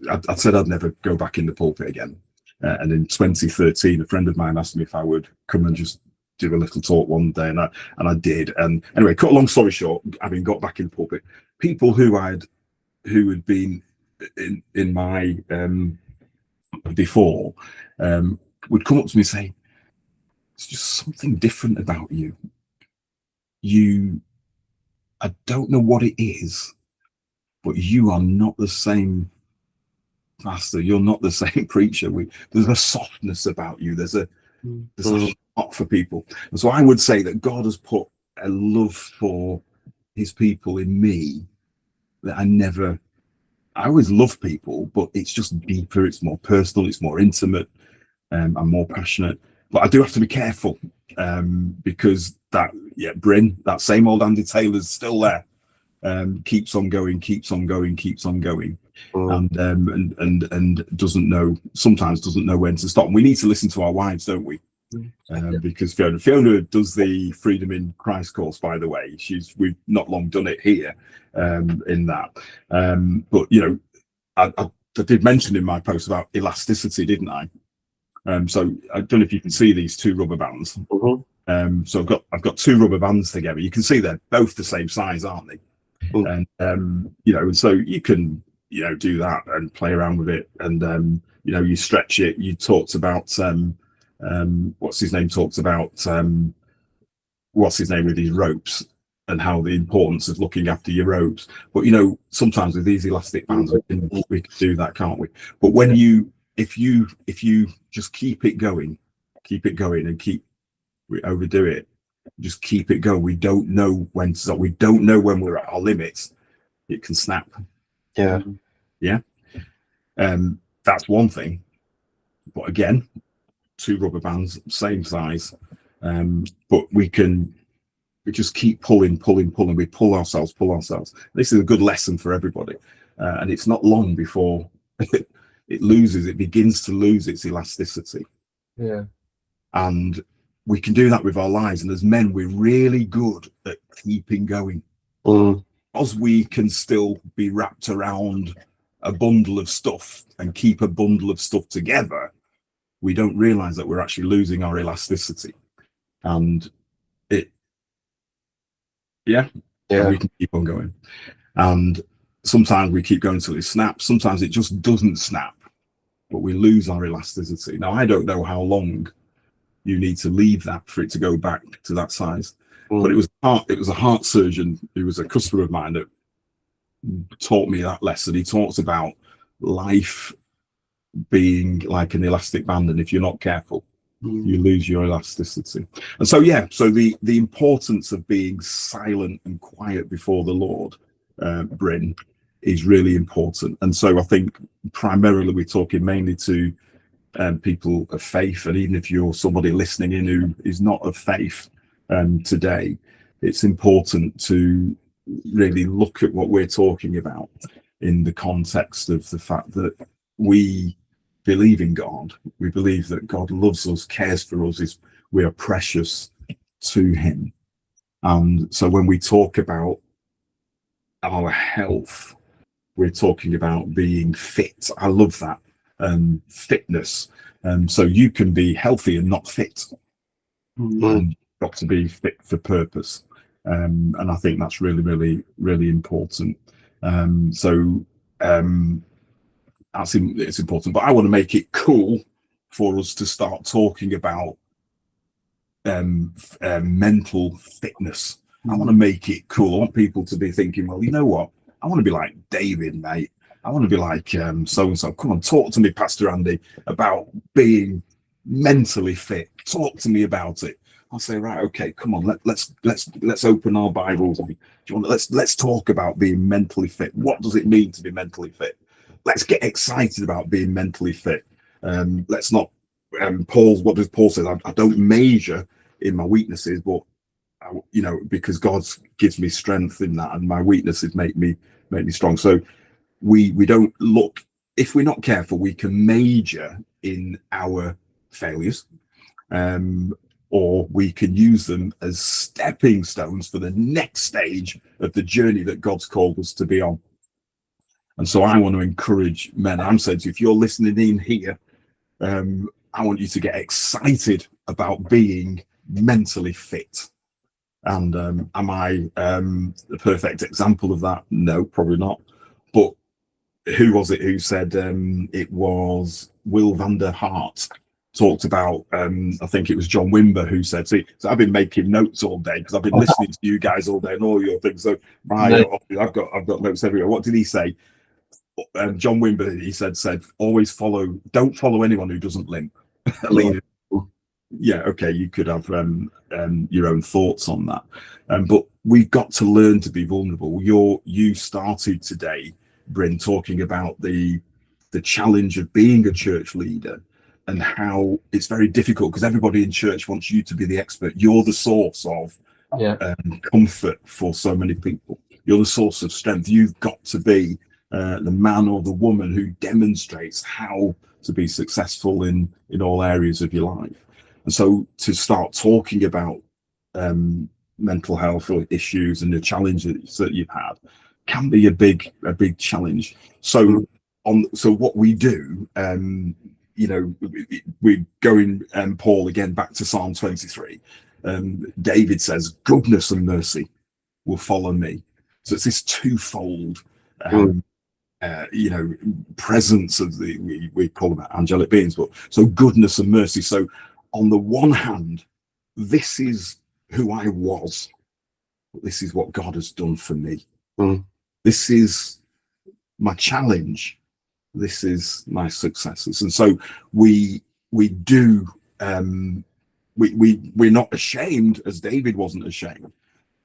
I said I'd never go back in the pulpit again. And in 2013, a friend of mine asked me if I would come and just do a little talk one day, and I did. And anyway, cut a long story short, having got back in the pulpit, people who had been in my before would come up to me and say, "It's just something different about you. I don't know what it is, but you are not the same pastor. You're not the same preacher. There's a softness about you. There's a heart for people." And so I would say that God has put a love for his people in me that I always love people, but it's just deeper, it's more personal, it's more intimate, I'm more passionate. But I do have to be careful, because Bryn, that same old Andy Taylor's still there. Keeps on going, and sometimes doesn't know when to stop. And we need to listen to our wives, don't we? Because Fiona does the Freedom in Christ course, by the way. We've not long done it here, in that. But I did mention in my post about elasticity, didn't I? So I don't know if you can see these two rubber bands. So I've got two rubber bands together. You can see they're both the same size, aren't they? And so you can do that and play around with it, and you stretch it. You talked about what's his name with his ropes, and how the importance of looking after your ropes. But sometimes with these elastic bands we can do that, can't we? But when if you just keep it going and we overdo it, just keep it going. We don't know when to stop. We don't know when we're at our limits. It can snap. Yeah. That's one thing. But again, two rubber bands, same size. But we just keep pulling. We pull ourselves. This is a good lesson for everybody. And it's not long before it begins to lose its elasticity. Yeah. And we can do that with our lives. And as men, we're really good at keeping going. Because we can still be wrapped around a bundle of stuff and keep a bundle of stuff together, we don't realize that we're actually losing our elasticity. And and we can keep on going. And sometimes we keep going till it snaps. Sometimes it just doesn't snap, but we lose our elasticity. Now, I don't know how long you need to leave that for it to go back to that size. But it was a heart surgeon who was a customer of mine that taught me that lesson. He talks about life being like an elastic band, and if you're not careful, you lose your elasticity. And so the importance of being silent and quiet before the Lord, Bryn, is really important. And so I think primarily we're talking mainly to people of faith, and even if you're somebody listening in who is not of faith today, it's important to really look at what we're talking about in the context of the fact that we believe in God. We believe that God loves us, cares for us, we are precious to him. And so when we talk about our health, we're talking about being fit. I love that. Fitness. So you can be healthy and not fit. And you've got to be fit for purpose. And I think that's really, really, really important. It's important. But I want to make it cool for us to start talking about mental fitness. I want to make it cool. I want people to be thinking, well, you know what? I want to be like David, mate. I want to be like so-and-so. Come on, talk to me, Pastor Andy, about being mentally fit. Talk to me about it. I'll say, right, okay, come on, let's open our Bibles. Do you want let's talk about being mentally fit. What does it mean to be mentally fit? Let's get excited about being mentally fit. Let's not what does Paul say? I don't measure in my weaknesses, but because God gives me strength in that, and my weaknesses make me strong. So we don't look, if we're not careful, we can major in our failures, or we can use them as stepping stones for the next stage of the journey that God's called us to be on. And so I want to encourage men. I'm saying to you, if you're listening in here, I want you to get excited about being mentally fit. And am I the perfect example of that? No, probably not. But who was it who said, it was Will van der Hart talked about, I think it was John Wimber who said, see, so I've been making notes all day because I've been listening to you guys all day and all your things. So I've got notes everywhere. What did he say? John Wimber, he said, don't follow anyone who doesn't limp. Yeah, okay, you could have your own thoughts on that, but we've got to learn to be vulnerable. You started today, Bryn, talking about the challenge of being a church leader and how it's very difficult because everybody in church wants you to be the expert. You're the source of comfort for so many people. You're the source of strength. You've got to be the man or the woman who demonstrates how to be successful in all areas of your life. And so to start talking about mental health or issues and the challenges that you've had can be a big challenge. So what we do, we're going, Paul, again back to Psalm 23. David says, goodness and mercy will follow me. So it's this twofold presence of we call them angelic beings, but so goodness and mercy. So on the one hand, this is who I was, but this is what God has done for me. This is my challenge. This is my successes. And so we're not ashamed, as David wasn't ashamed,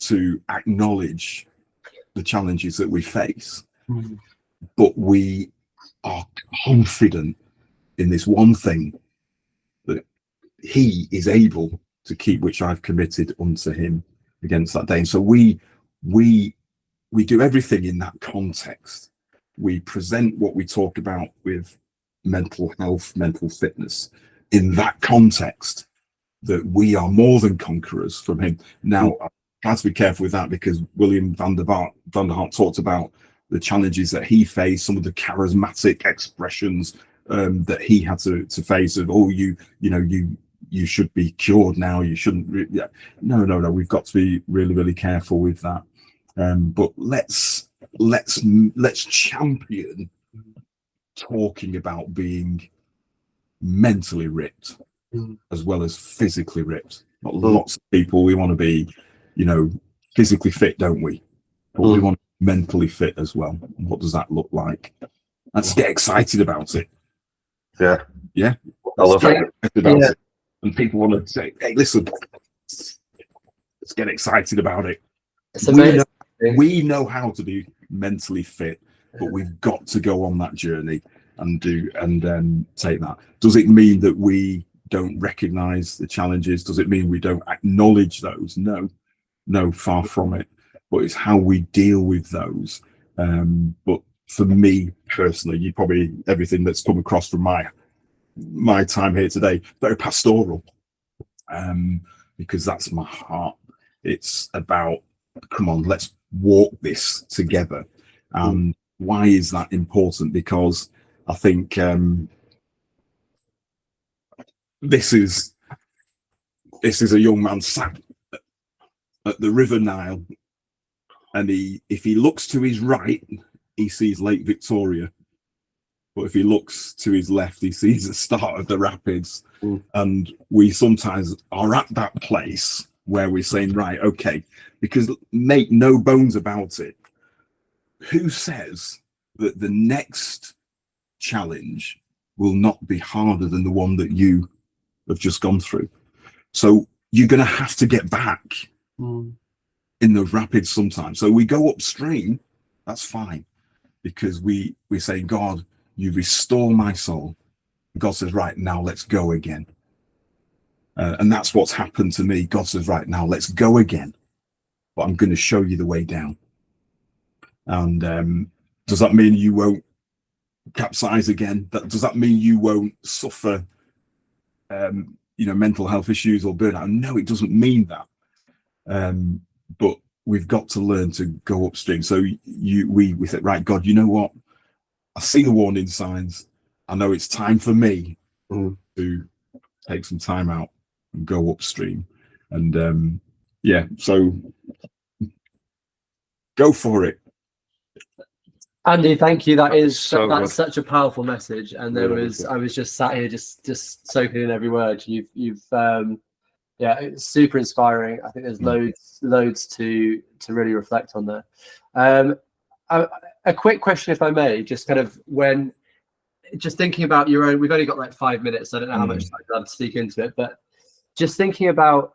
to acknowledge the challenges that we face. But we are confident in this one thing, that he is able to keep which I've committed unto him against that day. And so we do everything in that context. We present what we talk about with mental health, mental fitness in that context, that we are more than conquerors from him. Now, I try to be careful with that because William van der Hart talked about the challenges that he faced, some of the charismatic expressions that he had to face of, you should be cured now, you shouldn't. No, we've got to be really, really careful with that. But let's champion talking about being mentally ripped as well as physically ripped. Not lots of people, we want to be, physically fit, don't we? But we want to be mentally fit as well. And what does that look like? Let's get excited about it. Yeah. I love it. And people want to say, hey, listen, let's get excited about it. It's amazing. We know how to be mentally fit, but we've got to go on that journey and take that. Does it mean that we don't recognize the challenges? Does it mean we don't acknowledge those? No, far from it. But it's how we deal with those. But for me personally, everything that's come across from my time here today, very pastoral, because that's my heart. It's about, come on, let's walk this together. Why is that important? Because I think this is a young man sat at the River Nile, and if he looks to his right, he sees Lake Victoria, but if he looks to his left, he sees the start of the rapids. And we sometimes are at that place where we're saying, right, okay, because make no bones about it, who says that the next challenge will not be harder than the one that you have just gone through? So you're going to have to get back in the rapids sometimes. So we go upstream, that's fine, because we say, God, you restore my soul. God says, right, now let's go again. And that's what's happened to me. God says, right, now let's go again, but I'm going to show you the way down. And does that mean you won't capsize again? Does that mean you won't suffer mental health issues or burnout? No, it doesn't mean that. But we've got to learn to go upstream. So we said, right, God, you know what? I see the warning signs. I know it's time for me to take some time out and go upstream. And so go for it. Andy, thank you. That's such a powerful message. And I was just sat here, just soaking in every word. You've it's super inspiring. I think there's loads to really reflect on there. A quick question, if I may, just kind of just thinking about your own. We've only got like 5 minutes. So I don't know how much time I have to speak into it, but just thinking about,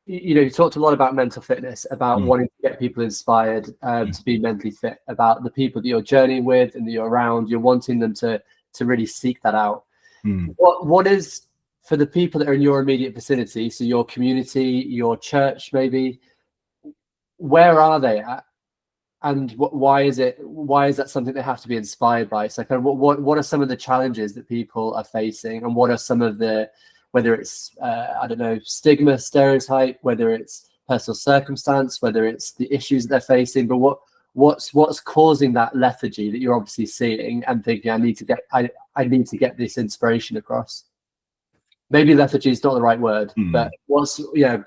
you talked a lot about mental fitness, about wanting to get people inspired to be mentally fit, about the people that you're journeying with and that you're around. You're wanting them to really seek that out. What is, for the people that are in your immediate vicinity, so your community, your church, maybe, where are they at, and why is that something they have to be inspired by? So kind of what are some of the challenges that people are facing, and what are some of the, whether it's stigma, stereotype, whether it's personal circumstance, whether it's the issues that they're facing, but what's causing that lethargy that you're obviously seeing and thinking, I need to get this inspiration across? Maybe lethargy is not the right word, but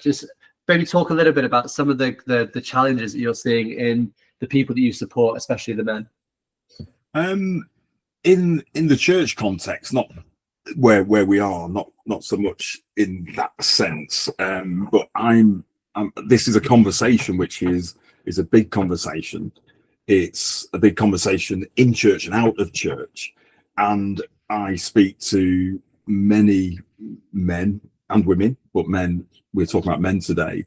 just maybe talk a little bit about some of the challenges that you're seeing in the people that you support, especially the men. In the church context, not where we are, not so much in that sense, but this is a conversation which is a big conversation. It's a big conversation in church and out of church, and I speak to many men and women, but we're talking about men today,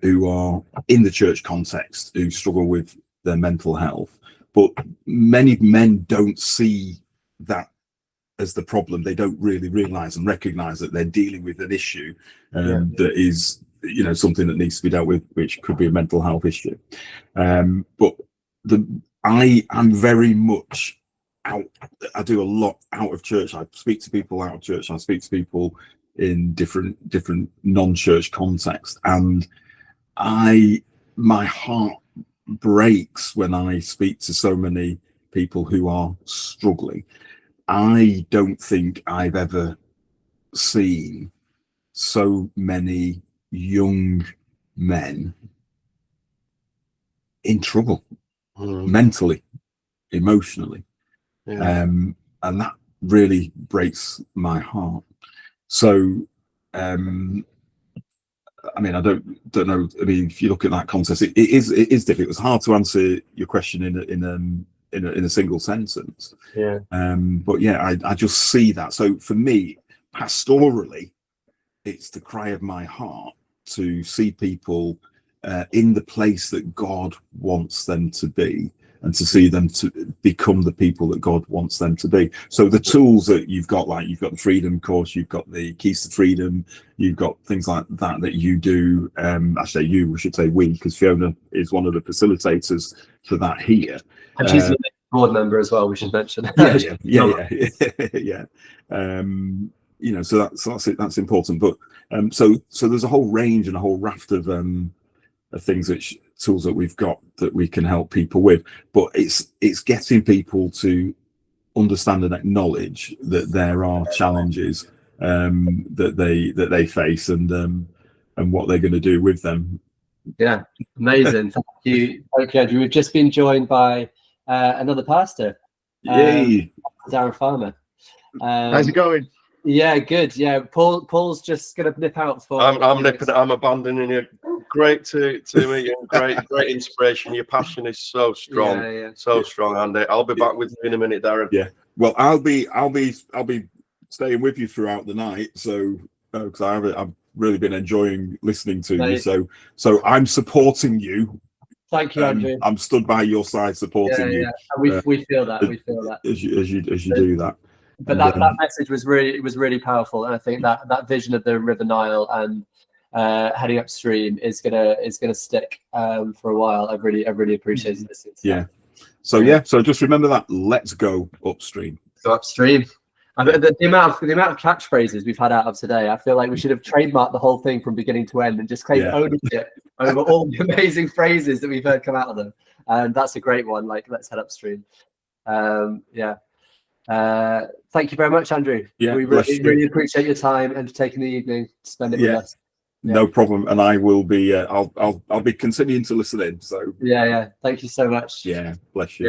who are in the church context, who struggle with their mental health, but many men don't see that as the problem. They don't really realize and recognize that they're dealing with an issue that is, something that needs to be dealt with, which could be a mental health issue. But I am very much out. I do a lot out of church. I speak to people out of church. I speak to people in different non-church contexts, and my heart breaks when I speak to so many people who are struggling. I don't think I've ever seen so many young men in trouble, mentally, emotionally, and that really breaks my heart. So I don't know. I mean, if you look at that context, it is difficult. It's hard to answer your question in a single sentence. But I just see that. So for me, pastorally, it's the cry of my heart to see people in the place that God wants them to be, and to see them to become the people that God wants them to be. So the tools that you've got the Freedom course, you've got the Keys to Freedom, you've got things like that you do. We should say we, because Fiona is one of the facilitators for that here. And she's a board member as well, we should mention. Yeah. So that's important. But so there's a whole range and a whole raft of things, tools that we've got that we can help people with. But it's getting people to understand and acknowledge that there are challenges that they face, and what they're going to do with them. Yeah, amazing. Thank you, Andrew. We've just been joined by another pastor, Yay. Darren Farmer. How's it going? Yeah, good. Yeah, Paul's just gonna nip out for. I'm nipping. I'm abandoning you. Great to meet you. Great inspiration. Your passion is so strong, so strong, Andy. I'll be back with you in a minute, Darren. Yeah. Well, I'll be staying with you throughout the night. So because I've really been enjoying listening to you. So I'm supporting you. Thank you, Andrew. I'm stood by your side supporting you. And we feel that. We feel that as you do that. But that message was really powerful, and I think that vision of the River Nile and heading upstream is gonna stick for a while. I really appreciate listening to that. So just remember that. Let's go upstream. Go upstream. The amount of catchphrases we've had out of today, I feel like we should have trademarked the whole thing from beginning to end and just claim ownership over all the amazing phrases that we've heard come out of them. And that's a great one. Like, let's head upstream. Thank you very much, Andrew. We really appreciate your time and taking the evening to spend it with us. No problem. And I will be. I'll be continuing to listen in. So thank you so much. Bless you. Bless